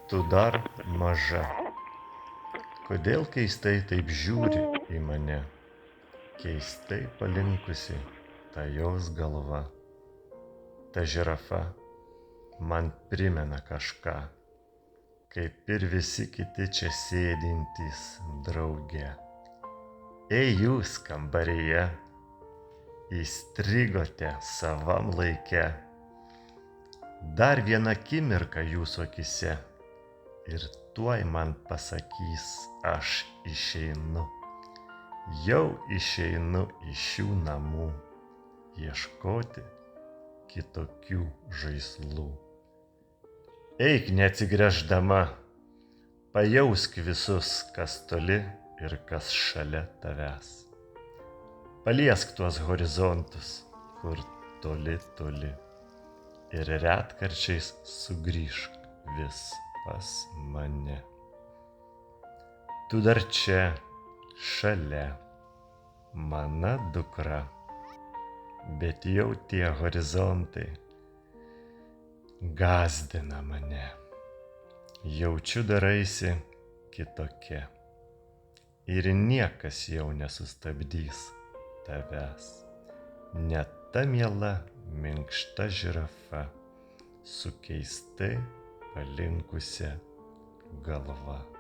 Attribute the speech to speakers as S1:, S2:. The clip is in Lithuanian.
S1: Tu dar maža. Kodėl keistai taip žiūri į mane? Keistai palinkusi ta jos galva. Ta žirafa man primena kažką, kaip ir visi kiti čia sėdintys drauge. Ei jūs kambaryje, įstrigote savam laike. Dar viena akimirka jūsų akise ir tuoj man pasakys, aš išeinu. Jau išeinu iš šių namų, ieškoti kitokių žaislų. Eik neatsigręždama, pajausk visus, kas toli ir kas šalia tavęs. Paliesk tuos horizontus, kur toli toli, ir retkarčiais sugrįžk vis pas mane. Tu dar čia, šalia, mana dukra, bet jau tie horizontai gąsdina mane. Jaučiu daraisi kitokia ir niekas jau nesustabdys tavęs. Net ta miela, minkšta žirafa su keistai palinkusia galva.